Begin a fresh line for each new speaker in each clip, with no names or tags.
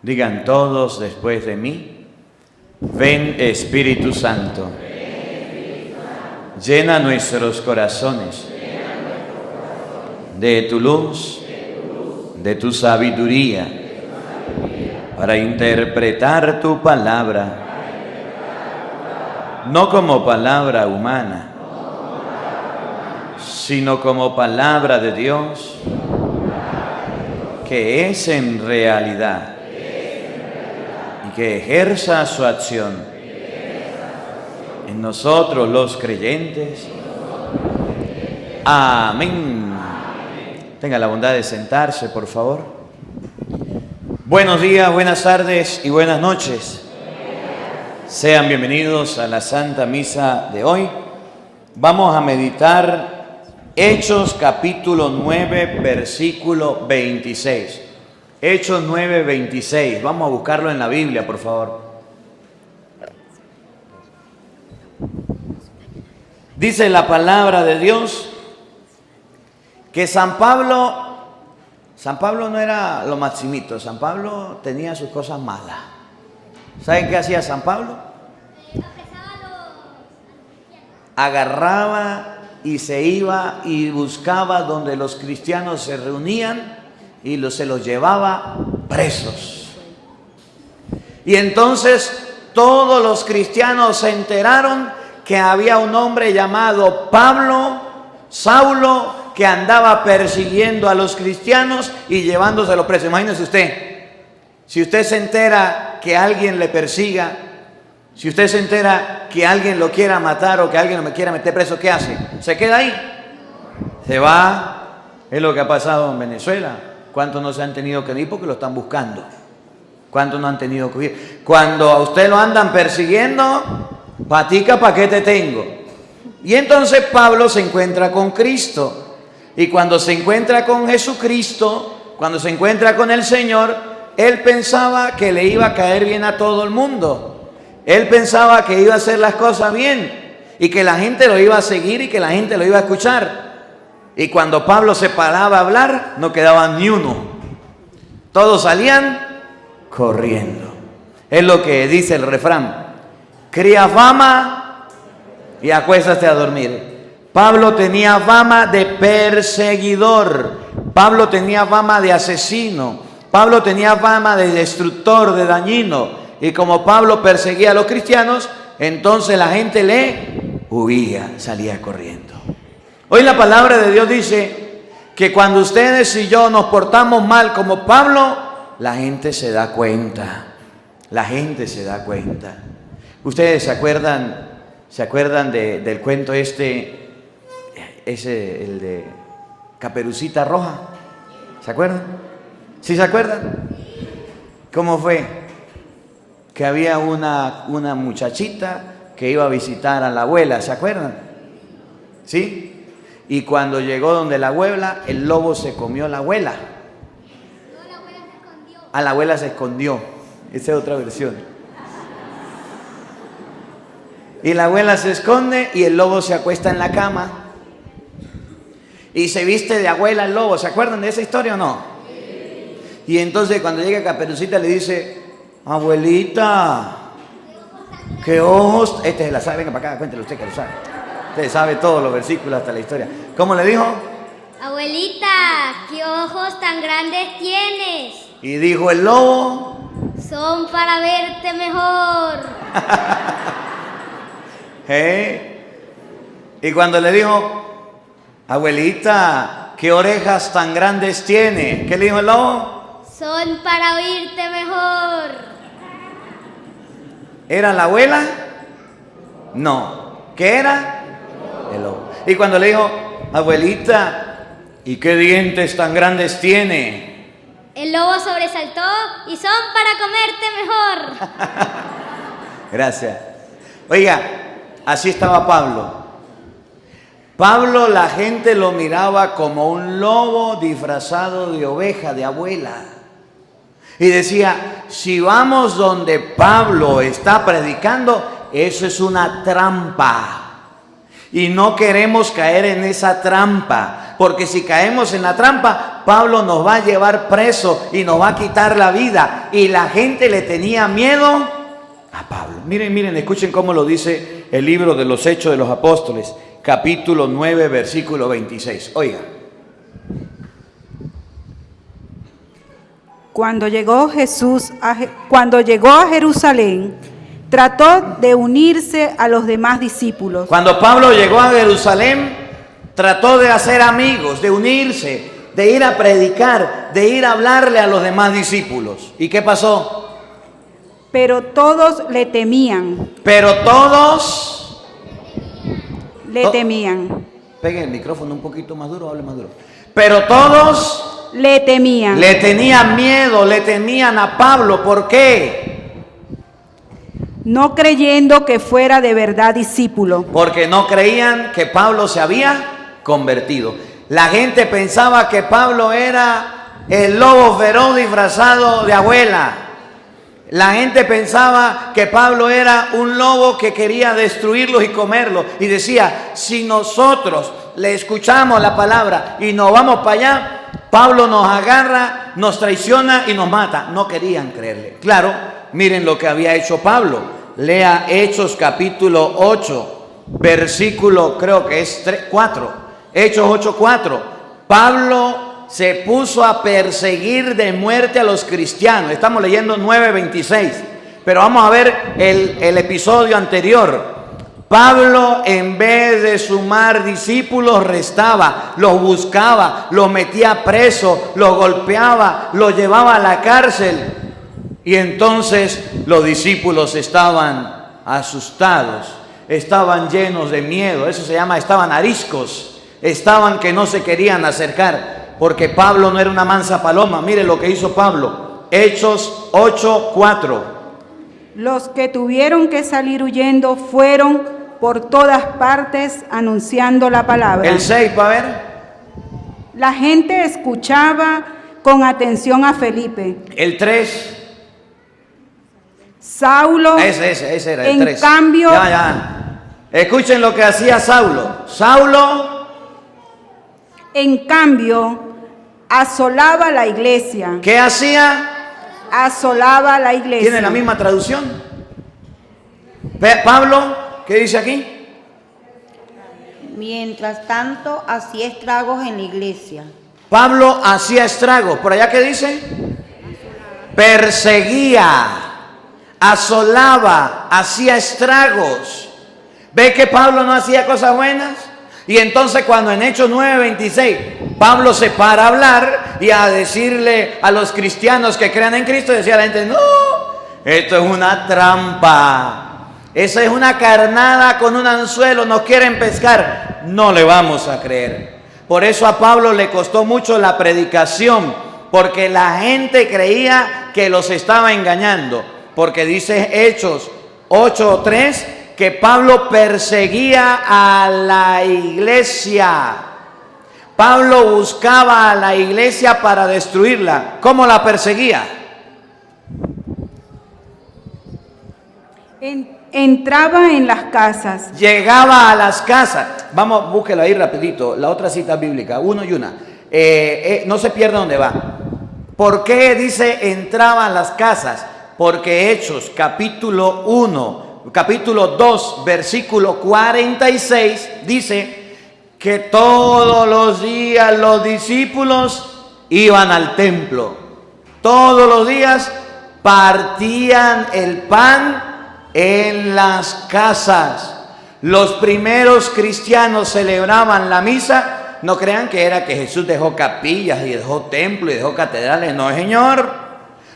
Digan todos después de mí: ven Espíritu Santo. Llena nuestros corazones de tu luz, de tu sabiduría, para interpretar tu palabra, no como palabra humana, sino como palabra de Dios, que es en realidad y que ejerza su acción en nosotros los creyentes. Amén. Tenga la bondad de sentarse, por favor. Buenos días, buenas tardes y buenas noches. Sean bienvenidos a la Santa Misa de hoy. Vamos a meditar Hechos capítulo 9, versículo 26. Hechos 9, 26. Vamos a buscarlo en la Biblia, por favor. Dice la palabra de Dios que San Pablo no era lo maximito. San Pablo tenía sus cosas malas. ¿Saben qué hacía San Pablo? Agarraba y se iba y buscaba donde los cristianos se reunían y se los llevaba presos. Y entonces todos los cristianos se enteraron que había un hombre llamado Saulo, que andaba persiguiendo a los cristianos y llevándoselos presos. Imagínese usted, si usted se entera que alguien le persiga, si usted se entera que alguien lo quiera matar o que alguien lo quiera meter preso, ¿qué hace? ¿Se queda ahí? Se va. Es lo que ha pasado en Venezuela. ¿Cuántos no se han tenido que ir porque lo están buscando? ¿Cuántos no han tenido que ir? Cuando a usted lo andan persiguiendo, patica, ¿para qué te tengo? Y entonces Pablo se encuentra con Cristo. Y cuando se encuentra con Jesucristo, cuando se encuentra con el Señor, él pensaba que le iba a caer bien a todo el mundo. Él pensaba que iba a hacer las cosas bien y que la gente lo iba a seguir y que la gente lo iba a escuchar. Y cuando Pablo se paraba a hablar, no quedaba ni uno. Todos salían corriendo. Es lo que dice el refrán: cría fama y acuéstate a dormir. Pablo tenía fama de perseguidor. Pablo tenía fama de asesino. Pablo tenía fama de destructor, de dañino. Y como Pablo perseguía a los cristianos, entonces la gente le huía, salía corriendo. Hoy la palabra de Dios dice que cuando ustedes y yo nos portamos mal como Pablo, la gente se da cuenta. La gente se da cuenta. ¿Ustedes se acuerdan del cuento el de Caperucita Roja? ¿Se acuerdan? ¿Sí se acuerdan? ¿Cómo fue? Que había una muchachita que iba a visitar a la abuela, ¿se acuerdan? ¿Sí? Y cuando llegó donde la abuela, el lobo se comió a la abuela. No, la abuela se escondió. A la abuela se escondió. Esa es otra versión. Y la abuela se esconde y el lobo se acuesta en la cama. Y se viste de abuela el lobo. ¿Se acuerdan de esa historia o no? Sí. Y entonces cuando llega Caperucita le dice: abuelita, qué ojos. Este se la sabe, venga para acá, cuéntele usted que lo sabe. Usted sabe todos los versículos hasta la historia. ¿Cómo le dijo?
Abuelita, qué ojos tan grandes tienes.
Y dijo el lobo:
son para verte mejor.
Y cuando le dijo: abuelita, qué orejas tan grandes tiene, ¿qué le dijo el lobo?
Son para oírte mejor.
¿Era la abuela? No. ¿Qué era? El lobo. Y cuando le dijo: abuelita, ¿y qué dientes tan grandes tiene?
El lobo sobresaltó: y son para comerte mejor.
Gracias. Oiga, así estaba Pablo. Pablo, la gente lo miraba como un lobo disfrazado de oveja, de abuela. Y decía: si vamos donde Pablo está predicando, eso es una trampa. Y no queremos caer en esa trampa, porque si caemos en la trampa, Pablo nos va a llevar preso y nos va a quitar la vida. Y la gente le tenía miedo a Pablo. Miren, escuchen cómo lo dice el libro de los Hechos de los Apóstoles, capítulo 9, versículo 26. Oiga.
Cuando llegó a Jerusalén, trató de unirse a los demás discípulos.
Cuando Pablo llegó a Jerusalén, trató de hacer amigos, de unirse, de ir a predicar, de ir a hablarle a los demás discípulos. ¿Y qué pasó?
Pero todos le temían.
Pero todos
Le temían.
Peguen el micrófono un poquito más duro, hable más duro. Pero todos
Le temían.
le tenían miedo, le temían a Pablo. ¿Por qué?
No creyendo que fuera de verdad discípulo.
Porque no creían que Pablo se había convertido. La gente pensaba que Pablo era el lobo feroz disfrazado de abuela. La gente pensaba que Pablo era un lobo que quería destruirlos y comerlos. Y decía, si nosotros le escuchamos la palabra y nos vamos para allá, Pablo nos agarra, nos traiciona y nos mata. No querían creerle. Claro, miren lo que había hecho Pablo. Lea Hechos capítulo 8, versículo creo que es 4. Hechos 8:4. Pablo se puso a perseguir de muerte a los cristianos. Estamos leyendo 9:26. Pero vamos a ver el episodio anterior. Pablo, en vez de sumar discípulos, restaba, los buscaba, los metía preso, los golpeaba, los llevaba a la cárcel. Y entonces los discípulos estaban asustados, estaban llenos de miedo. Eso se llama, estaban ariscos, estaban que no se querían acercar, porque Pablo no era una mansa paloma. Mire lo que hizo Pablo. Hechos 8:4.
Los que tuvieron que salir huyendo fueron por todas partes anunciando la palabra.
El 6, para ver.
La gente escuchaba con atención a Felipe.
El 3.
Saulo,
Ese era el 3.
en cambio,
Ya. Escuchen lo que hacía Saulo. Saulo,
en cambio, asolaba la iglesia.
¿qué hacía?
Asolaba la iglesia.
¿Tiene la misma traducción? Pablo, ¿qué dice aquí?
Mientras tanto, hacía estragos en la iglesia.
Pablo hacía estragos. ¿Por allá qué dice? Perseguía, asolaba, hacía estragos. ¿Ve que Pablo no hacía cosas buenas? Y entonces cuando en Hechos 9:26 Pablo se para a hablar y a decirle a los cristianos que crean en Cristo, decía a la gente, no, esto es una trampa. Esa es una carnada con un anzuelo, nos quieren pescar. No le vamos a creer. Por eso a Pablo le costó mucho la predicación, porque la gente creía que los estaba engañando. Porque dice Hechos 8:3 que Pablo perseguía a la iglesia. Pablo buscaba a la iglesia para destruirla. ¿Cómo la perseguía?
Entraba en las casas.
Llegaba a las casas. Vamos, búsquelo ahí rapidito. La otra cita bíblica, uno y una. No se pierda dónde va. ¿Por qué dice entraba a las casas? Porque Hechos capítulo 2, versículo 46 dice que todos los días los discípulos iban al templo. Todos los días partían el pan en las casas. Los primeros cristianos celebraban la misa. No crean que era que Jesús dejó capillas y dejó templos y dejó catedrales. No, señor.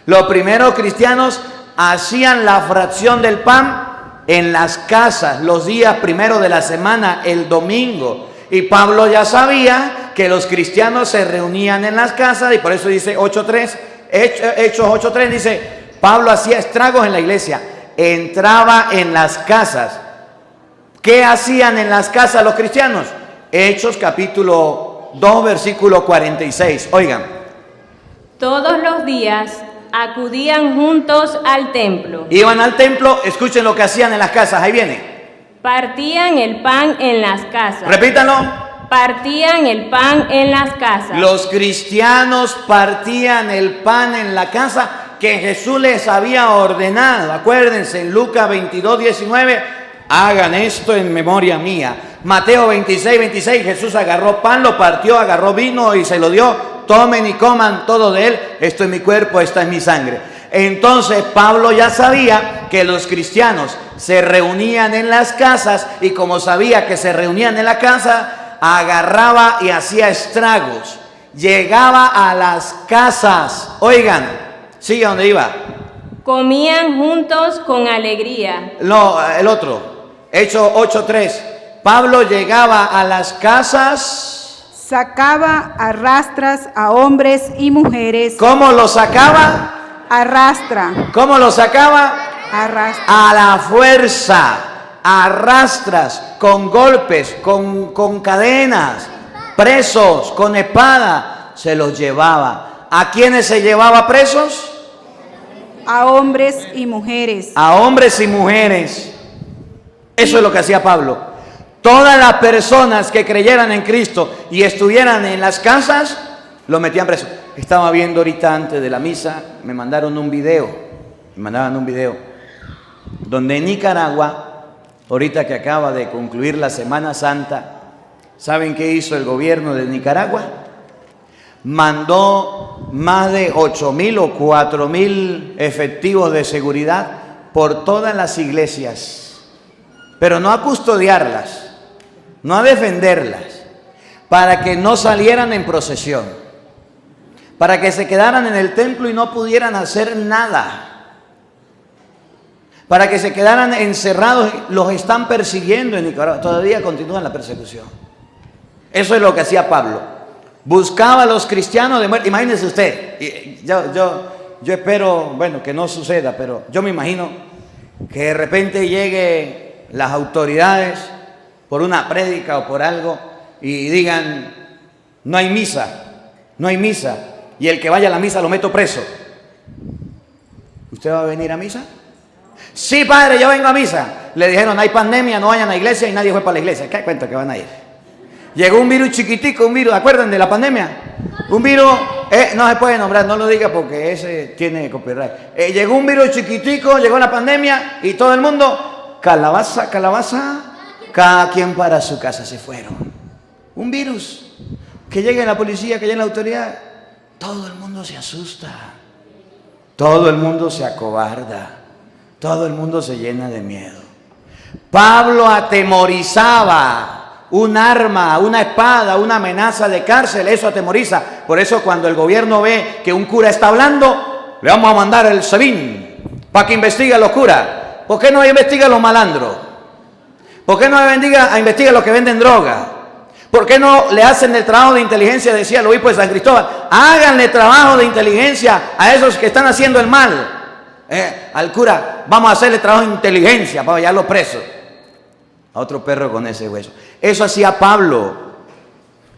Los primeros cristianos hacían la fracción del pan en las casas los días primeros de la semana, el domingo. Y Pablo ya sabía que los cristianos se reunían en las casas y por eso dice 8:3, Hechos 8:3 dice, Pablo hacía estragos en la iglesia, entraba en las casas. ¿Qué hacían en las casas los cristianos? Hechos capítulo 2, versículo 46. Oigan.
Todos los días acudían juntos al templo.
Iban al templo, escuchen lo que hacían en las casas, ahí viene.
Partían el pan en las casas.
Repítalo.
partían el pan en las casas.
Los cristianos partían el pan en la casa que Jesús les había ordenado. Acuérdense, en Lucas 22, 19, hagan esto en memoria mía. Mateo 26, 26, Jesús agarró pan, lo partió, agarró vino y se lo dio. Tomen y coman todo de él. Esto es mi cuerpo, esta es mi sangre. Entonces Pablo ya sabía que los cristianos se reunían en las casas, y como sabía que se reunían en la casa, agarraba y hacía estragos. Llegaba a las casas. Oigan, sigue donde iba.
Comían juntos con alegría.
No, el otro. Hechos 8:3. Pablo llegaba a las casas.
Sacaba a rastras a hombres y mujeres.
¿Cómo lo sacaba?
Arrastra,
¿Cómo lo sacaba?
arrastra.
A la fuerza, a rastras, con golpes, con cadenas, presos, con espada, se los llevaba. ¿A quiénes se llevaba presos?
A hombres y mujeres.
A hombres y mujeres. Eso es lo que hacía Pablo. Todas las personas que creyeran en Cristo y estuvieran en las casas, lo metían preso. Estaba viendo ahorita antes de la misa, me mandaban un video donde en Nicaragua, ahorita que acaba de concluir la Semana Santa, ¿saben qué hizo el gobierno de Nicaragua? Mandó más de 8,000 o 4,000 efectivos de seguridad por todas las iglesias, pero no a custodiarlas, no a defenderlas, para que no salieran en procesión, para que se quedaran en el templo y no pudieran hacer nada, para que se quedaran encerrados. Los están persiguiendo en Nicaragua, todavía continúa la persecución. Eso es lo que hacía Pablo. Buscaba a los cristianos de muerte. Imagínense usted, yo espero, bueno, que no suceda, pero yo me imagino que de repente llegue las autoridades por una prédica o por algo y digan, no hay misa, y el que vaya a la misa lo meto preso. ¿Usted va a venir a misa? Sí, padre, yo vengo a misa. Le dijeron, hay pandemia, no vayan a la iglesia, y nadie fue para la iglesia. ¿Qué cuenta que van a ir? Llegó un virus chiquitico, ¿acuerdan de la pandemia? Un virus, no se puede nombrar, no lo diga porque ese tiene copyright. Llegó un virus chiquitico, llegó la pandemia y todo el mundo, calabaza, cada quien para su casa se fueron. Un virus, que llegue la policía, que llegue la autoridad, todo el mundo se asusta, todo el mundo se acobarda, todo el mundo se llena de miedo. Pablo atemorizaba. Un arma, una espada, una amenaza de cárcel, eso atemoriza. Por eso cuando el gobierno ve que un cura está hablando, le vamos a mandar el SEBIN para que investigue a los curas. ¿Por qué no investiga a los malandros? ¿Por qué no investiga a los que venden droga? ¿Por qué no le hacen el trabajo de inteligencia? Decía el obispo de San Cristóbal, háganle trabajo de inteligencia a esos que están haciendo el mal. Al cura, vamos a hacerle trabajo de inteligencia para hallarlo preso. A otro perro con ese hueso. Eso hacía Pablo.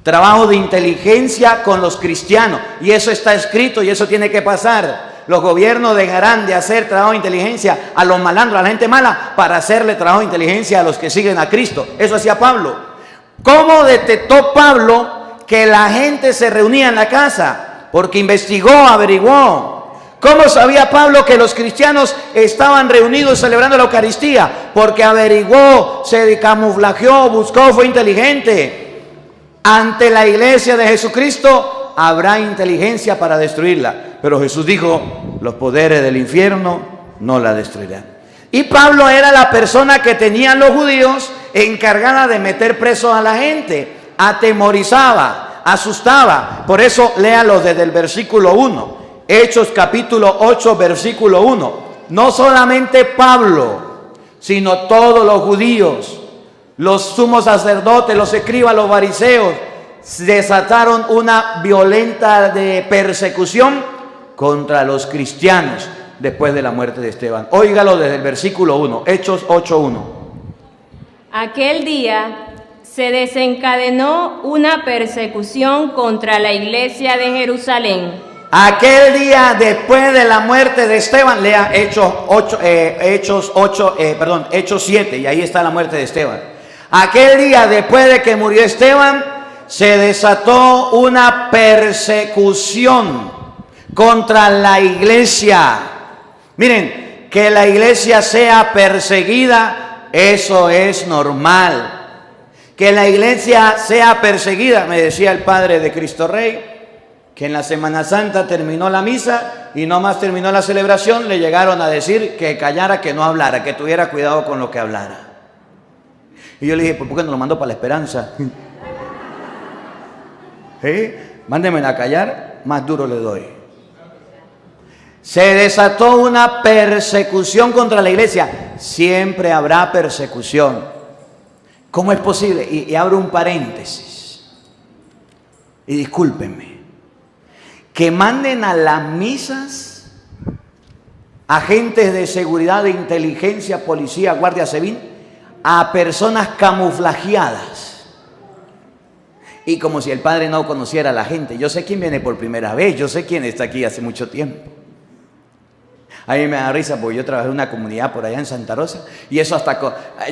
Trabajo de inteligencia con los cristianos. Y eso está escrito y eso tiene que pasar. Los gobiernos dejarán de hacer trabajo de inteligencia a los malandros, a la gente mala, para hacerle trabajo de inteligencia a los que siguen a Cristo. Eso hacía Pablo. ¿Cómo detectó Pablo que la gente se reunía en la casa? Porque investigó, averiguó. ¿Cómo sabía Pablo que los cristianos estaban reunidos celebrando la Eucaristía? Porque averiguó, se camuflajeó, buscó, fue inteligente. Ante la iglesia de Jesucristo habrá inteligencia para destruirla. Pero Jesús dijo, los poderes del infierno no la destruirán. Y Pablo era la persona que tenían los judíos encargada de meter preso a la gente. Atemorizaba, asustaba. Por eso léalo desde el versículo 1. Hechos capítulo 8, versículo 1. No solamente Pablo, sino todos los judíos, los sumos sacerdotes, los escribas, los fariseos, desataron una violenta persecución contra los cristianos después de la muerte de Esteban. Óigalo desde el versículo 1, Hechos 8, 1.
Aquel día se desencadenó una persecución contra la iglesia de Jerusalén.
Aquel día después de la muerte de Esteban, lea Hechos 7, y ahí está la muerte de Esteban. Aquel día después de que murió Esteban, se desató una persecución contra la iglesia. Miren, que la iglesia sea perseguida, eso es normal. Que la iglesia sea perseguida, me decía el padre de Cristo Rey, que en la Semana Santa terminó la misa y no más terminó la celebración, le llegaron a decir que callara, que no hablara, que tuviera cuidado con lo que hablara. Y yo le dije, ¿por qué no lo mando para la esperanza? Mándenme a callar, más duro le doy. Se desató una persecución contra la iglesia. Siempre habrá persecución. ¿Cómo es posible? Y abro un paréntesis. Y discúlpenme. Que manden a las misas agentes de seguridad, de inteligencia, policía, guardia civil, a personas camuflajeadas. Y como si el padre no conociera a la gente. Yo sé quién viene por primera vez, yo sé quién está aquí hace mucho tiempo. A mí me da risa porque yo trabajé en una comunidad por allá en Santa Rosa y eso hasta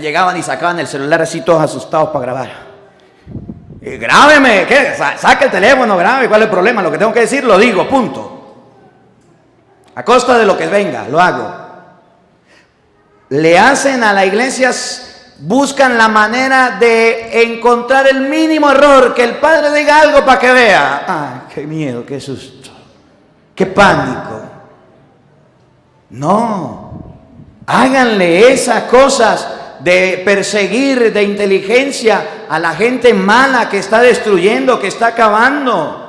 llegaban y sacaban el celular así todos asustados para grabar. Grábeme, ¿qué? Saca el teléfono, grabe, ¿cuál es el problema? Lo que tengo que decir lo digo, punto. A costa de lo que venga, lo hago. Le hacen a la iglesia, buscan la manera de encontrar el mínimo error, que el padre diga algo para que vea. ¡Ay, qué miedo, qué susto, qué pánico! No, háganle esas cosas de perseguir de inteligencia a la gente mala que está destruyendo, que está acabando.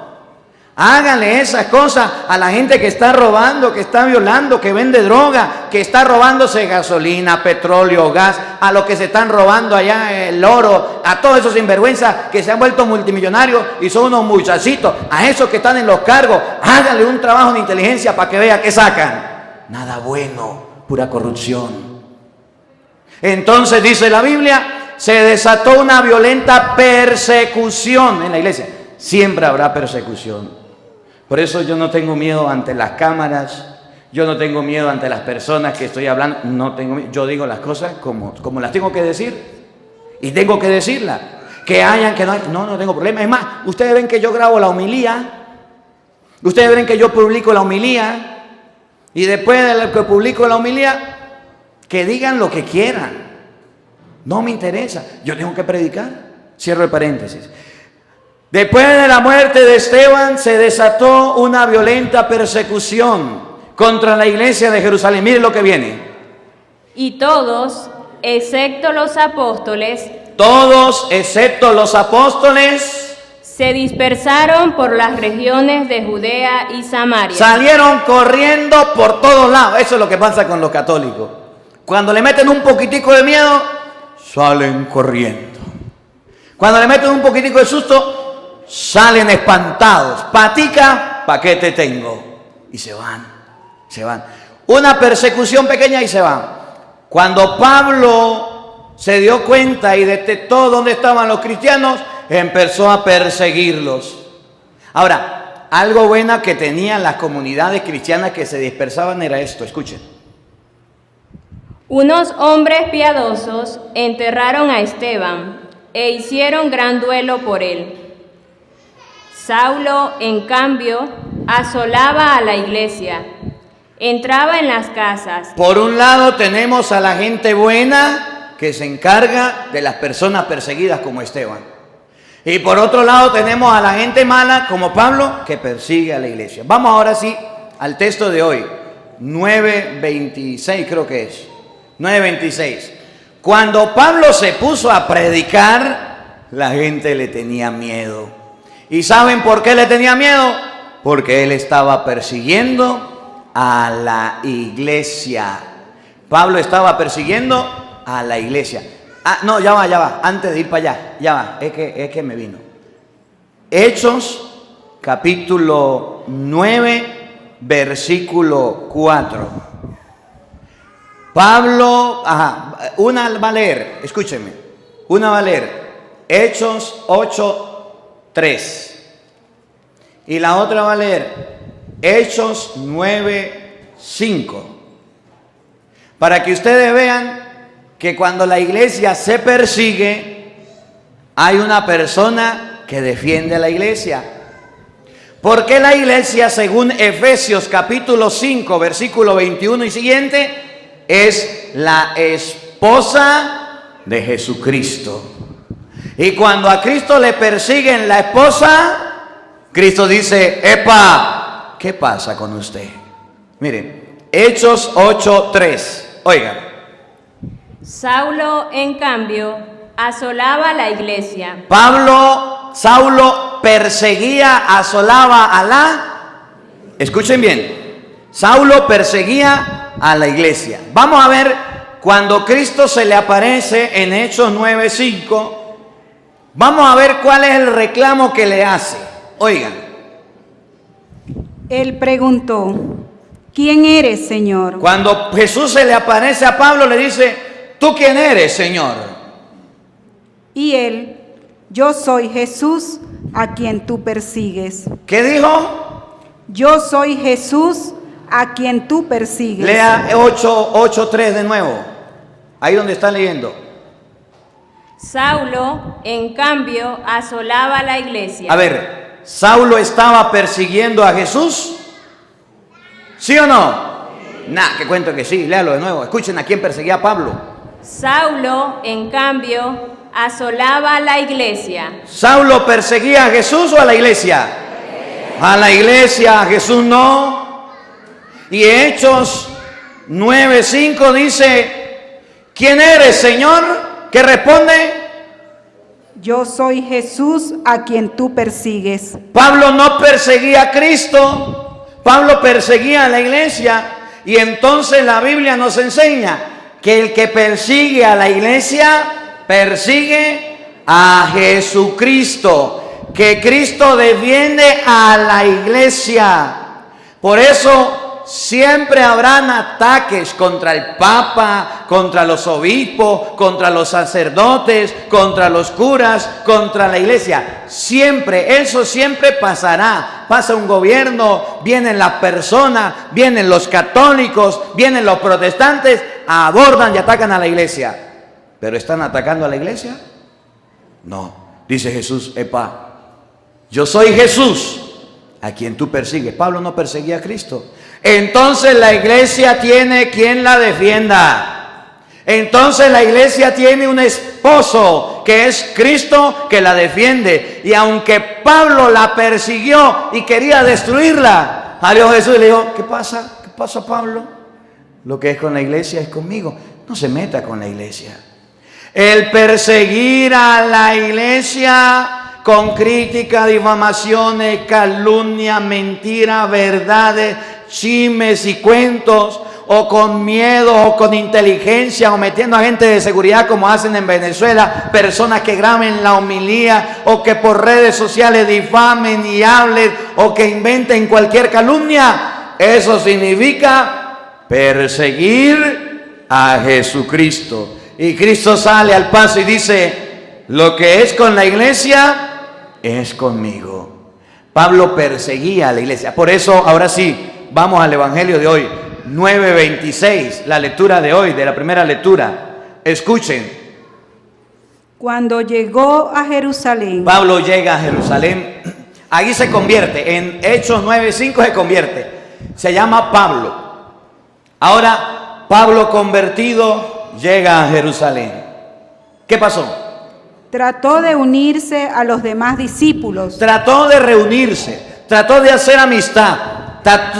Háganle esas cosas a la gente que está robando, que está violando, que vende droga, que está robándose gasolina, petróleo, gas, a los que se están robando allá el oro, a todos esos sinvergüenzas que se han vuelto multimillonarios y son unos muchachitos, a esos que están en los cargos. Háganle un trabajo de inteligencia para que vea qué sacan. Nada bueno, pura corrupción. Entonces dice la Biblia, se desató una violenta persecución en la iglesia. Siempre habrá persecución. Por eso yo no tengo miedo ante las cámaras, yo no tengo miedo ante las personas que estoy hablando, no tengo miedo. Yo digo las cosas como las tengo que decir y tengo que decirlas. Que hayan, que no hay, no tengo problema. Es más, ustedes ven que yo grabo la homilía, ustedes ven que yo publico la homilía. Y después de lo que publico la homilía, que digan lo que quieran. No me interesa. Yo tengo que predicar. Cierro el paréntesis. Después de la muerte de Esteban, se desató una violenta persecución contra la iglesia de Jerusalén. Miren lo que viene.
Y todos, excepto los apóstoles, se dispersaron por las regiones de Judea y Samaria.
Salieron corriendo por todos lados. Eso es lo que pasa con los católicos. Cuando le meten un poquitico de miedo, salen corriendo. Cuando le meten un poquitico de susto, salen espantados. Patica, ¿pa' qué te tengo? Y se van. Una persecución pequeña y se van. Cuando Pablo se dio cuenta y detectó dónde estaban los cristianos, empezó a perseguirlos. Ahora, algo bueno que tenían las comunidades cristianas que se dispersaban era esto, escuchen.
Unos hombres piadosos enterraron a Esteban e hicieron gran duelo por él. Saulo, en cambio, asolaba a la iglesia, entraba en las casas.
Por un lado tenemos a la gente buena que se encarga de las personas perseguidas como Esteban. Y por otro lado tenemos a la gente mala como Pablo que persigue a la iglesia. Vamos ahora sí al texto de hoy, 9:26 creo que es, 9:26. Cuando Pablo se puso a predicar, la gente le tenía miedo. ¿Y saben por qué le tenía miedo? Porque él estaba persiguiendo a la iglesia. Pablo estaba persiguiendo a la iglesia. No, ya va, antes de ir para allá, ya va, es que me vino. Hechos, capítulo 9, versículo 4. Pablo, una va a leer, escúchenme, una va a leer Hechos 8, 3. Y la otra va a leer Hechos 9, 5. Para que ustedes vean que cuando la iglesia se persigue, hay una persona que defiende a la iglesia. Porque la iglesia, según Efesios capítulo 5, versículo 21 y siguiente, es la esposa de Jesucristo. Y cuando a Cristo le persiguen la esposa, Cristo dice, ¡epa! ¿Qué pasa con usted? Miren, Hechos 8:3. Oigan.
Saulo, en cambio, asolaba la iglesia.
Saulo perseguía, asolaba a la... Escuchen bien. Saulo perseguía a la iglesia. Vamos a ver, cuando Cristo se le aparece en Hechos 9:5, vamos a ver cuál es el reclamo que le hace. Oigan.
Él preguntó, ¿quién eres, Señor?
Cuando Jesús se le aparece a Pablo, le dice, ¿tú quién eres, Señor?
Y él, yo soy Jesús a quien tú persigues.
¿Qué dijo?
Yo soy Jesús a quien tú persigues.
Lea 8:3 de nuevo. Ahí donde está leyendo.
Saulo, en cambio, asolaba la iglesia.
A ver, ¿Saulo estaba persiguiendo a Jesús? ¿Sí o no? Nah, que cuento que sí, léalo de nuevo. Escuchen a quién perseguía a Pablo.
Saulo, en cambio, asolaba la iglesia.
¿Saulo perseguía a Jesús o a la iglesia? A la iglesia, a Jesús no. Y Hechos 9:5 dice, ¿quién eres, Señor? ¿Qué responde?
Yo soy Jesús a quien tú persigues.
Pablo no perseguía a Cristo, Pablo perseguía a la iglesia. Y entonces la Biblia nos enseña que el que persigue a la iglesia, persigue a Jesucristo. Que Cristo defiende a la iglesia. Por eso siempre habrán ataques contra el Papa, contra los obispos, contra los sacerdotes, contra los curas, contra la iglesia. Siempre, eso siempre pasará. Pasa un gobierno, vienen las personas, vienen los católicos, vienen los protestantes, abordan y atacan a la iglesia. ¿Pero están atacando a la iglesia? No. Dice Jesús, epa, yo soy Jesús a quien tú persigues. Pablo no perseguía a Cristo. Entonces la iglesia tiene quien la defienda. Entonces la iglesia tiene un esposo que es Cristo que la defiende. Y aunque Pablo la persiguió y quería destruirla, salió Jesús y le dijo, ¿qué pasa? ¿Qué pasa, Pablo? Lo que es con la iglesia es conmigo. No se meta con la iglesia. El perseguir a la iglesia con crítica, difamaciones, calumnia, mentira, verdades, chismes y cuentos, o con miedo, o con inteligencia, o metiendo a gente de seguridad como hacen en Venezuela, personas que graben la homilía, o que por redes sociales difamen y hablen, o que inventen cualquier calumnia. Eso significa perseguir a Jesucristo. Y Cristo sale al paso y dice, lo que es con la iglesia es conmigo. Pablo perseguía a la iglesia. Por eso, ahora sí, vamos al evangelio de hoy, 9:26, la lectura de hoy, de la primera lectura. Escuchen.
Cuando llegó a Jerusalén.
Pablo llega a Jerusalén. Ahí se convierte. En Hechos 9:5 se convierte. Se llama Pablo. Ahora, Pablo convertido llega a Jerusalén. ¿Qué pasó?
Trató de unirse a los demás discípulos.
Trató de reunirse, trató de hacer amistad,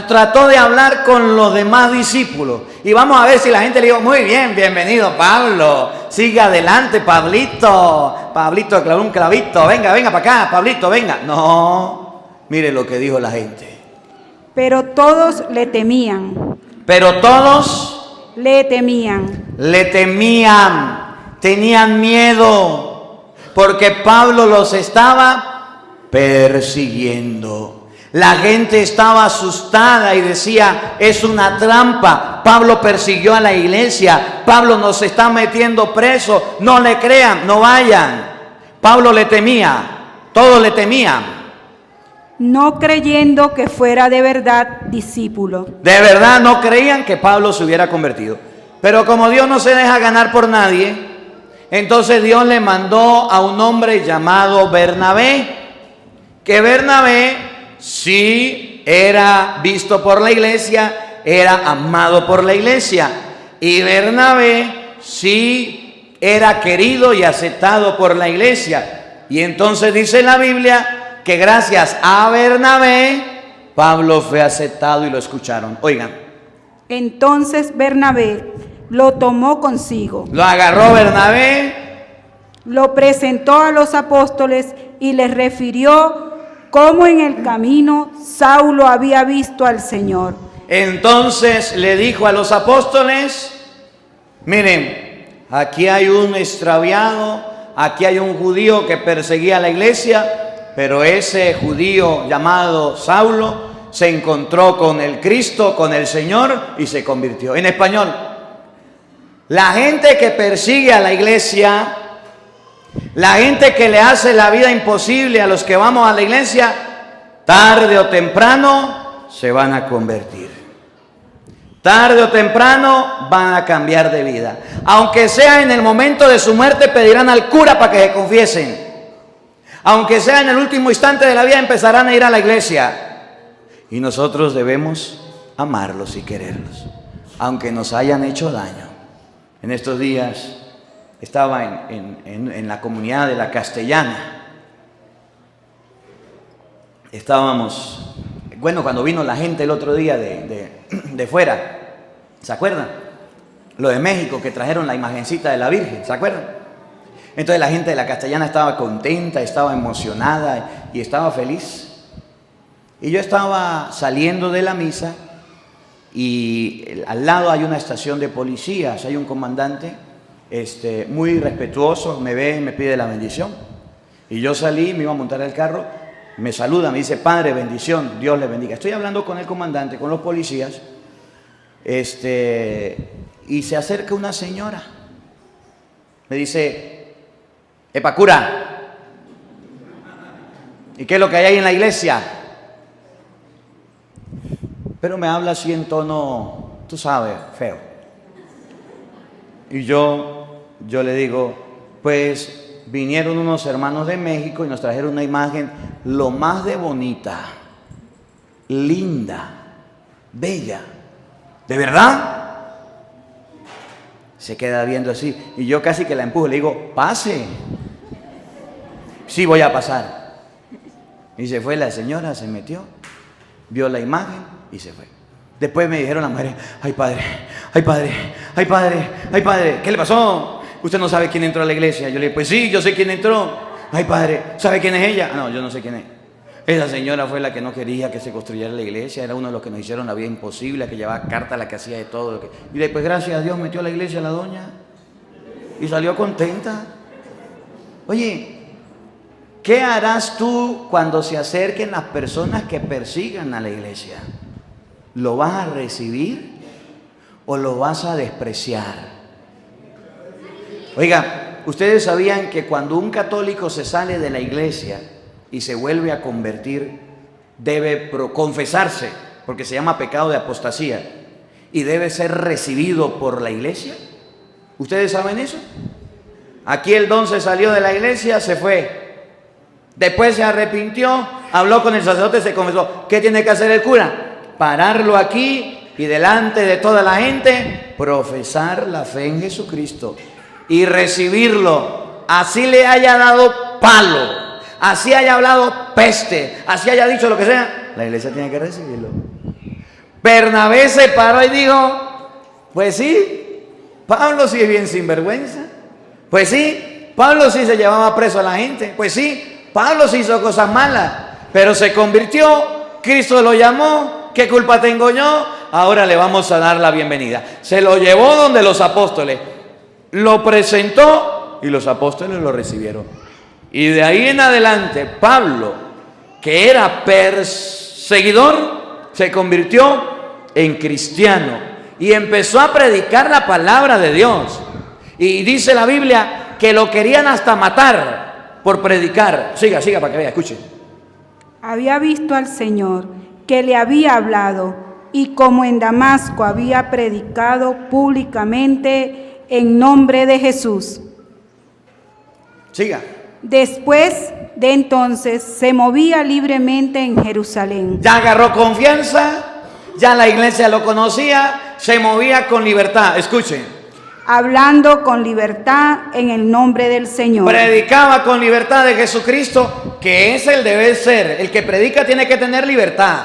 trató de hablar con los demás discípulos. Y vamos a ver si la gente le dijo, muy bien, bienvenido Pablo, sigue adelante Pablito, Pablito clavó un clavito, venga para acá, Pablito, venga. No, mire lo que dijo la gente.
Pero todos le temían.
Pero todos
le temían.
Le temían, tenían miedo. Porque Pablo los estaba persiguiendo. La gente estaba asustada y decía, es una trampa. Pablo persiguió a la iglesia. Pablo nos está metiendo preso. No le crean, no vayan. Pablo le temía, todos le temían.
No creyendo que fuera de verdad discípulo.
De verdad no creían que Pablo se hubiera convertido. Pero como Dios no se deja ganar por nadie, entonces Dios le mandó a un hombre llamado Bernabé que Bernabé sí era visto por la iglesia, era amado por la iglesia. Y Bernabé sí era querido y aceptado por la iglesia. Y entonces dice la Biblia que gracias a Bernabé, Pablo fue aceptado y lo escucharon. Oigan.
Entonces Bernabé lo tomó consigo.
Lo agarró Bernabé.
Lo presentó a los apóstoles y les refirió cómo en el camino Saulo había visto al Señor.
Entonces le dijo a los apóstoles, miren, aquí hay un extraviado, aquí hay un judío que perseguía a la iglesia, pero ese judío llamado Saulo se encontró con el Cristo, con el Señor y se convirtió. En español, la gente que persigue a la iglesia, la gente que le hace la vida imposible a los que vamos a la iglesia, tarde o temprano se van a convertir. Tarde o temprano van a cambiar de vida. Aunque sea en el momento de su muerte, pedirán al cura para que se confiesen. Aunque sea en el último instante de la vida, empezarán a ir a la iglesia. Y nosotros debemos amarlos y quererlos, aunque nos hayan hecho daño. En estos días estaba en la comunidad de la Castellana. Estábamos, bueno, cuando vino la gente el otro día de fuera, ¿se acuerdan? Lo de México, que trajeron la imagencita de la Virgen, ¿se acuerdan? Entonces la gente de la Castellana estaba contenta, estaba emocionada y estaba feliz. Y yo estaba saliendo de la misa y al lado hay una estación de policías, hay un comandante muy respetuoso, me ve y me pide la bendición. Y yo salí, me iba a montar el carro, me saluda, me dice, Padre, bendición, Dios le bendiga. Estoy hablando con el comandante, con los policías, y se acerca una señora. Me dice, epa, cura, ¿y qué es lo que hay ahí en la iglesia? Pero me habla así en tono, tú sabes, feo. Y yo le digo, pues vinieron unos hermanos de México y nos trajeron una imagen lo más de bonita, linda, bella. ¿De verdad? Se queda viendo así y yo casi que la empujo, le digo, pase. Sí, voy a pasar. Y se fue la señora, se metió, vio la imagen y se fue. Después me dijeron las mujeres, ay padre, ay padre, ay padre, ay padre, ¿qué le pasó? ¿Usted no sabe quién entró a la iglesia? Yo le dije, pues sí, yo sé quién entró. Ay padre, ¿sabe quién es ella? No, yo no sé quién es. Esa señora fue la que no quería que se construyera la iglesia, era uno de los que nos hicieron la vida imposible, la que llevaba carta, la que hacía de todo. Y le dije, pues gracias a Dios metió a la iglesia a la doña y salió contenta. Oye, ¿qué harás tú cuando se acerquen las personas que persigan a la iglesia? ¿Lo vas a recibir o lo vas a despreciar? Oiga, ¿ustedes sabían que cuando un católico se sale de la iglesia y se vuelve a convertir, debe confesarse, porque se llama pecado de apostasía, y debe ser recibido por la iglesia? ¿Ustedes saben eso? Aquí el don se salió de la iglesia, se fue. Después se arrepintió, habló con el sacerdote, se confesó. ¿Qué tiene que hacer el cura? Pararlo aquí y delante de toda la gente, profesar la fe en Jesucristo y recibirlo. Así le haya dado palo, así haya hablado peste, así haya dicho lo que sea, la iglesia tiene que recibirlo. Bernabé se paró y dijo, pues sí, Pablo sí es bien sinvergüenza. Pues sí, Pablo sí se llevaba preso a la gente. Pues sí, Pablo sí hizo cosas malas, pero se convirtió, Cristo lo llamó. ¿Qué culpa tengo yo? Ahora le vamos a dar la bienvenida. Se lo llevó donde los apóstoles, lo presentó y los apóstoles lo recibieron. Y de ahí en adelante, Pablo, que era perseguidor, se convirtió en cristiano y empezó a predicar la palabra de Dios. Y dice la Biblia que lo querían hasta matar por predicar. Siga para que vea, escuche.
Había visto al Señor, que le había hablado, y como en Damasco había predicado públicamente en nombre de Jesús.
Siga.
Después de entonces se movía libremente en Jerusalén,
Ya agarró confianza, ya la iglesia lo conocía, se movía con libertad. Escuchen,
hablando con libertad en el nombre del Señor.
predicaba con libertad de Jesucristo, que es el deber ser. El que predica tiene que tener libertad.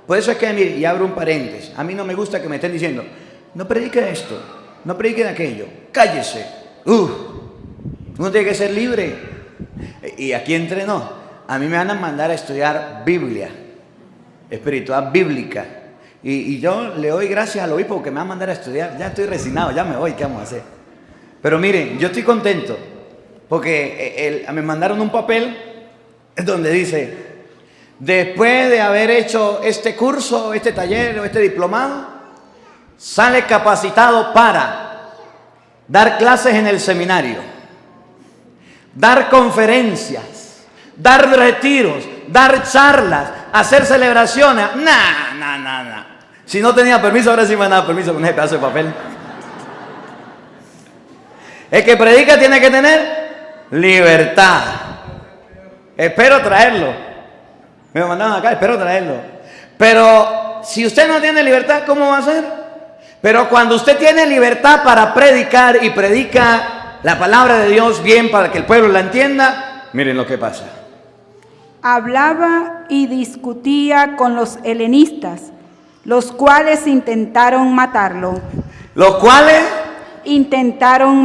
Por eso es que, mire, y abro un paréntesis, a mí no me gusta que me estén diciendo, no predique esto, no predique aquello, cállese. Uno tiene que ser libre. Y aquí entrenó. A mí me van a mandar a estudiar Biblia, espiritual bíblica. Y yo le doy gracias al obispo que me va a mandar a estudiar. Ya estoy resignado, ya me voy, ¿qué vamos a hacer? Pero miren, yo estoy contento porque me mandaron un papel donde dice, después de haber hecho este curso, este taller o este diplomado, sale capacitado para dar clases en el seminario, dar conferencias, dar retiros, dar charlas, hacer celebraciones. Nah. Si no tenía permiso, ahora sí me han dado permiso con ese pedazo de papel. El que predica tiene que tener libertad. Espero traerlo. Me lo mandaron acá, espero traerlo. Pero si usted no tiene libertad, ¿cómo va a ser? Pero cuando usted tiene libertad para predicar y predica la palabra de Dios bien para que el pueblo la entienda, miren lo que pasa.
Hablaba y discutía con los helenistas, los cuales intentaron matarlo.
Los cuales
Intentaron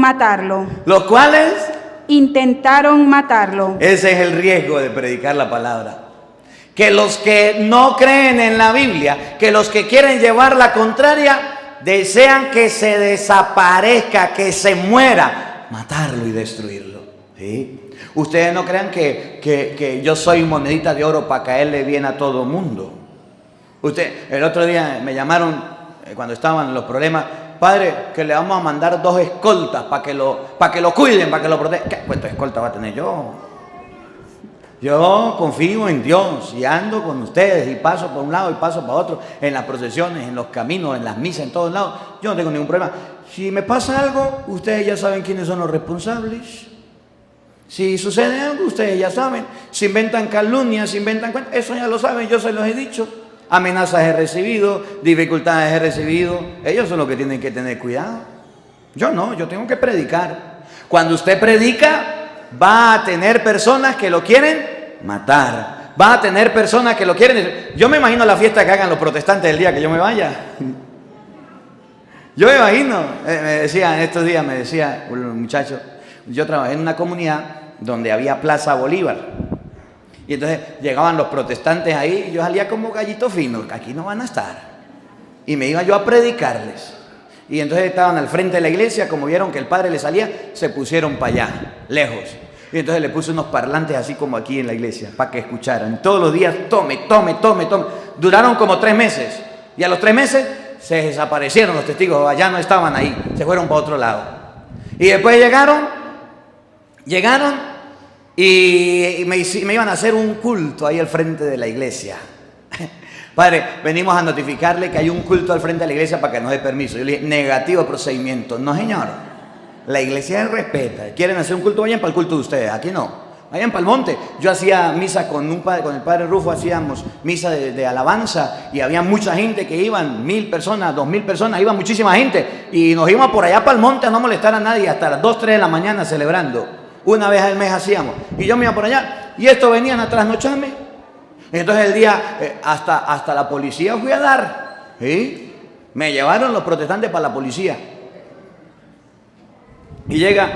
matarlo.
Ese es el riesgo de predicar la palabra. Que los que no creen en la Biblia, que los que quieren llevar la contraria, desean que se desaparezca, que se muera, matarlo y destruirlo. ¿Sí? Ustedes no crean que yo soy monedita de oro para caerle bien a todo mundo. El otro día me llamaron cuando estaban los problemas, padre, que le vamos a mandar 2 escoltas para que lo cuiden, para que lo protejan. ¿Qué cuántas escoltas va a tener yo? Yo confío en Dios y ando con ustedes y paso por un lado y paso para otro, en las procesiones, en los caminos, en las misas, en todos lados. Yo no tengo ningún problema. Si me pasa algo, ustedes ya saben quiénes son los responsables. Si sucede algo, ustedes ya saben. Si inventan calumnias, si inventan cuentas, eso ya lo saben, yo se los he dicho. Amenazas he recibido, dificultades he recibido. Ellos son los que tienen que tener cuidado. Yo no, yo tengo que predicar. Cuando usted predica, va a tener personas que lo quieren matar. Va a tener personas que lo quieren. Yo me imagino la fiesta que hagan los protestantes el día que yo me vaya. Yo me imagino. Me decía, en estos días me decía un muchacho, yo trabajé en una comunidad donde había Plaza Bolívar. Y entonces llegaban los protestantes ahí y yo salía como gallito fino, aquí no van a estar. Y me iba yo a predicarles. Y entonces estaban al frente de la iglesia, como vieron que el padre le salía, se pusieron para allá, lejos. Y entonces le puse unos parlantes así como aquí en la iglesia, para que escucharan. Todos los días, tome. Duraron como 3 meses. Y a los 3 meses se desaparecieron los testigos, ya no estaban ahí, se fueron para otro lado. Y después llegaron y me iban a hacer un culto ahí al frente de la iglesia. Padre, venimos a notificarle que hay un culto al frente de la iglesia para que nos dé permiso. Yo le dije, negativo procedimiento. No, señor. La iglesia respeta. Quieren hacer un culto, vayan para el culto de ustedes. Aquí no. Vayan para el monte. Yo hacía misa con el padre Rufo, hacíamos misa de alabanza y había mucha gente que iban, 1000 personas, 2000 personas, iba muchísima gente. Y nos íbamos por allá para el monte a no molestar a nadie hasta las 2, 3 de la mañana celebrando. Una vez al mes hacíamos. Y yo me iba por allá y estos venían a trasnocharme. Entonces el día, hasta la policía fui a dar. ¿Sí? Me llevaron los protestantes para la policía. Y llega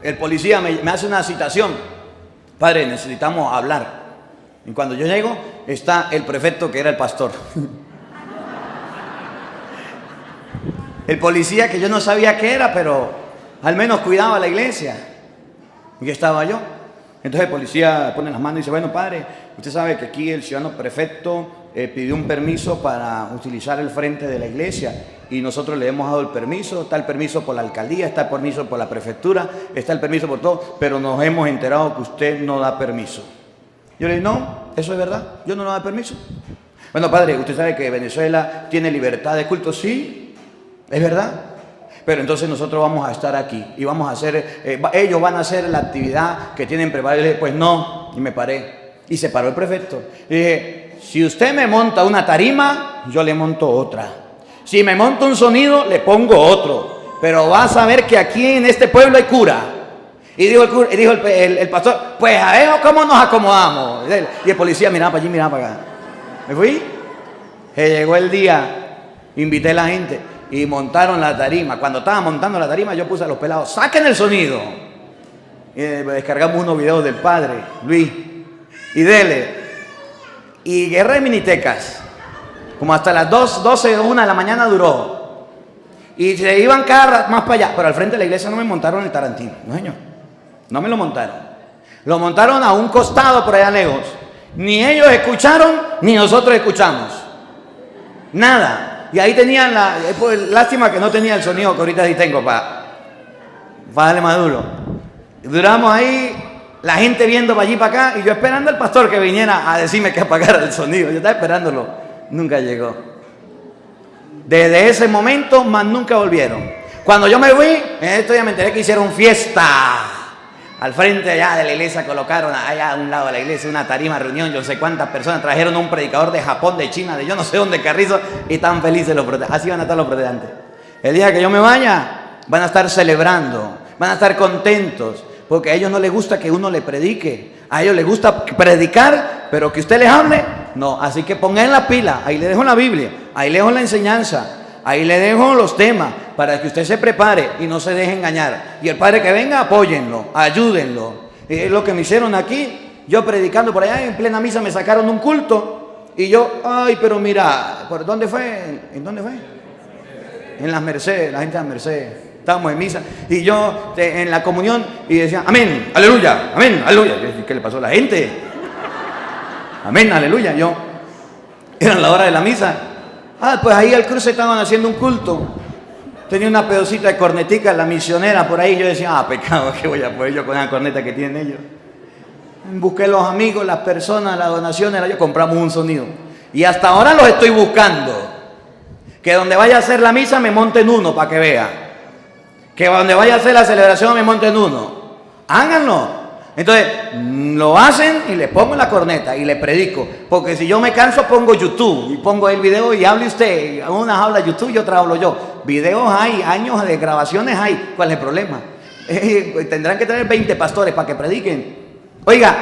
el policía, me hace una citación. Padre, necesitamos hablar. Y cuando yo llego, está el prefecto que era el pastor. El policía que yo no sabía qué era, pero al menos cuidaba la iglesia. Y que estaba yo. Entonces el policía pone las manos y dice, bueno, padre, usted sabe que aquí el ciudadano prefecto pidió un permiso para utilizar el frente de la iglesia y nosotros le hemos dado el permiso, está el permiso por la alcaldía, está el permiso por la prefectura, está el permiso por todo, pero nos hemos enterado que usted no da permiso. Yo le digo, no, eso es verdad, yo no doy permiso. Bueno, padre, usted sabe que Venezuela tiene libertad de culto, sí, es verdad. Pero entonces nosotros vamos a estar aquí y vamos a hacer, ellos van a hacer la actividad que tienen preparada. Pues no, no, y me paré. Y se paró el prefecto. Y dije, si usted me monta una tarima, yo le monto otra. Si me monto un sonido, le pongo otro. Pero vas a ver que aquí en este pueblo hay cura. Y dijo el pastor, pues a ver cómo nos acomodamos. Y el policía miraba para allí, miraba para acá. Me fui. Se llegó el día, invité a la gente y montaron la tarima. Cuando estaba montando la tarima, yo puse a los pelados, saquen el sonido. Y descargamos unos videos del padre, Luis, y dele. Y guerra de minitecas. Como hasta las 12 o 1 de la mañana duró. Y se iban cada más para allá. Pero al frente de la iglesia no me montaron el Tarantino. No, señor. No me lo montaron. Lo montaron a un costado por allá lejos. Ni ellos escucharon, ni nosotros escuchamos. Nada. Y ahí tenían lástima que no tenía el sonido que ahorita sí tengo para darle más duro. Duramos ahí, la gente viendo para allí para acá, y yo esperando al pastor que viniera a decirme que apagara el sonido. Yo estaba esperándolo. Nunca llegó. Desde ese momento, más nunca volvieron. Cuando yo me fui, en esto ya me enteré que hicieron fiesta. Al frente allá de la iglesia colocaron allá a un lado de la iglesia una tarima, reunión, yo sé cuántas personas, trajeron a un predicador de Japón, de China, de yo no sé dónde, Carrizo, y están felices los protestantes. Así van a estar los protestantes. El día que yo me vaya, van a estar celebrando, van a estar contentos, porque a ellos no les gusta que uno le predique, a ellos les gusta predicar, pero que usted les hable, no. Así que pongan la pila, ahí le dejo la Biblia, ahí le dejo la enseñanza, ahí le dejo los temas, para que usted se prepare y no se deje engañar. Y el padre que venga, apóyenlo, ayúdenlo. Es lo que me hicieron aquí. Yo predicando por allá, en plena misa me sacaron un culto. Y yo, ay, pero mira, ¿por dónde fue? ¿En dónde fue? En las Mercedes, la gente de las Mercedes. Estábamos en misa. Y yo en la comunión, y decía, amén, aleluya, amén, aleluya. ¿Qué le pasó a la gente? Amén, aleluya. Yo, era la hora de la misa. Pues ahí al cruce estaban haciendo un culto. Tenía una pedacita de cornetica, la misionera por ahí. Yo decía, pecado, ¿qué voy a poder yo con la corneta que tienen ellos? Busqué los amigos, las personas, las donaciones, yo compramos un sonido. Y hasta ahora los estoy buscando. Que donde vaya a hacer la misa me monten uno para que vea. Que donde vaya a hacer la celebración me monten uno. Háganlo. Entonces, lo hacen y le pongo la corneta y le predico. Porque si yo me canso, pongo YouTube y pongo el video y hable usted. Una habla YouTube y otra hablo yo. Videos hay, años de grabaciones hay. ¿Cuál es el problema? Tendrán que tener 20 pastores para que prediquen. Oiga,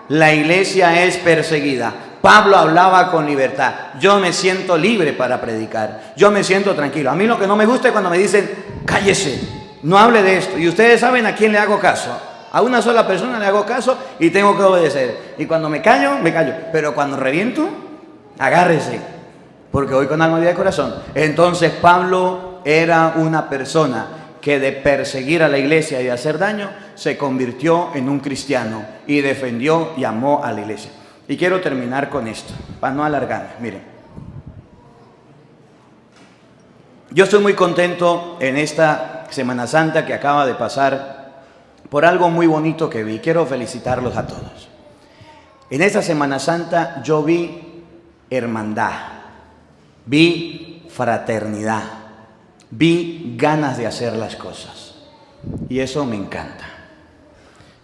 la iglesia es perseguida. Pablo hablaba con libertad. Yo me siento libre para predicar. Yo me siento tranquilo. A mí lo que no me gusta es cuando me dicen, cállese, no hable de esto. Y ustedes saben a quién le hago caso. A una sola persona le hago caso y tengo que obedecer. Y cuando me callo, me callo. Pero cuando reviento, agárrese. Porque voy con alma, vida y corazón. Entonces Pablo era una persona que de perseguir a la iglesia y de hacer daño, se convirtió en un cristiano y defendió y amó a la iglesia. Y quiero terminar con esto, para no alargarme. Miren, yo estoy muy contento en esta Semana Santa que acaba de pasar por algo muy bonito que vi. Quiero felicitarlos a todos. En esta Semana Santa yo vi hermandad, vi fraternidad, vi ganas de hacer las cosas. Y eso me encanta.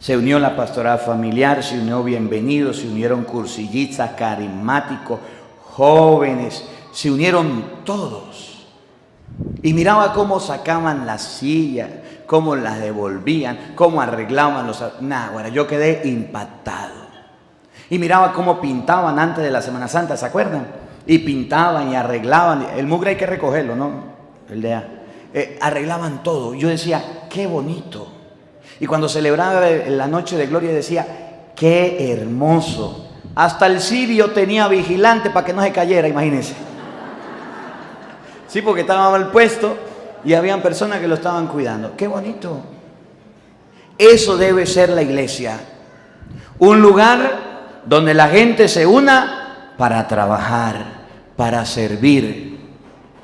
Se unió la pastoral familiar, se unió Bienvenidos, se unieron cursillistas, carismáticos, jóvenes, se unieron todos. Y miraba cómo sacaban las sillas, cómo las devolvían, cómo arreglaban los... Bueno, yo quedé impactado. Y miraba cómo pintaban antes de la Semana Santa, ¿se acuerdan? Y pintaban y arreglaban. El mugre hay que recogerlo, ¿no? El de arreglaban todo. Yo decía, qué bonito. Y cuando celebraba la noche de gloria decía, qué hermoso. Hasta el cirio tenía vigilante para que no se cayera, imagínense. Sí, porque estaba mal puesto y habían personas que lo estaban cuidando. ¡Qué bonito! Eso debe ser la iglesia. Un lugar donde la gente se una para trabajar, para servir.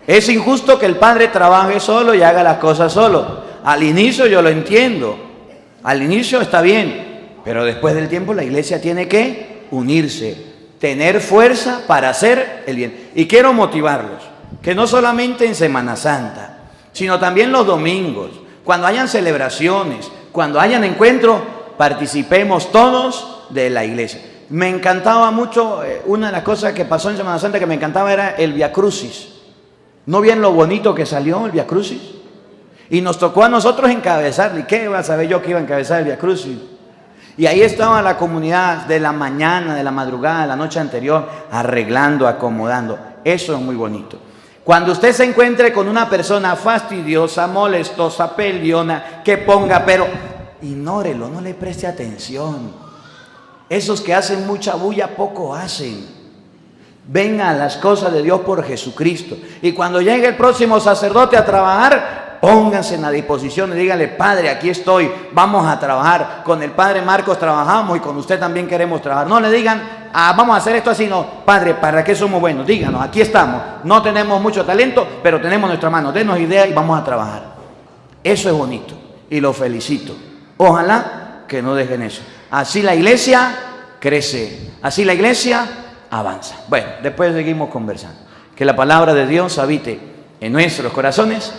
Es injusto que el padre trabaje solo y haga las cosas solo. Al inicio yo lo entiendo. Al inicio está bien. Pero después del tiempo la iglesia tiene que unirse, tener fuerza para hacer el bien. Y quiero motivarlos. Que no solamente en Semana Santa, sino también los domingos, cuando hayan celebraciones, cuando hayan encuentros, participemos todos de la iglesia. Me encantaba mucho, una de las cosas que pasó en Semana Santa que me encantaba era el Via Crucis. ¿No bien lo bonito que salió el Via Crucis? Y nos tocó a nosotros encabezarlo. ¿Y qué iba a saber yo que iba a encabezar el Via Crucis? Y ahí estaba la comunidad de la mañana, de la madrugada, de la noche anterior, arreglando, acomodando. Eso es muy bonito. Cuando usted se encuentre con una persona fastidiosa, molestosa, peleona, que ponga, pero ignórelo, no le preste atención. Esos que hacen mucha bulla poco hacen. Vengan a las cosas de Dios por Jesucristo. Y cuando llegue el próximo sacerdote a trabajar, pónganse en la disposición y díganle: Padre, aquí estoy, vamos a trabajar. Con el Padre Marcos trabajamos y con usted también queremos trabajar. No le digan: vamos a hacer esto así. No, Padre, ¿para qué somos buenos? Díganos, aquí estamos. No tenemos mucho talento, pero tenemos nuestra mano. Denos ideas y vamos a trabajar. Eso es bonito y lo felicito. Ojalá que no dejen eso. Así la iglesia crece, así la iglesia avanza. Bueno, después seguimos conversando. Que la palabra de Dios habite en nuestros corazones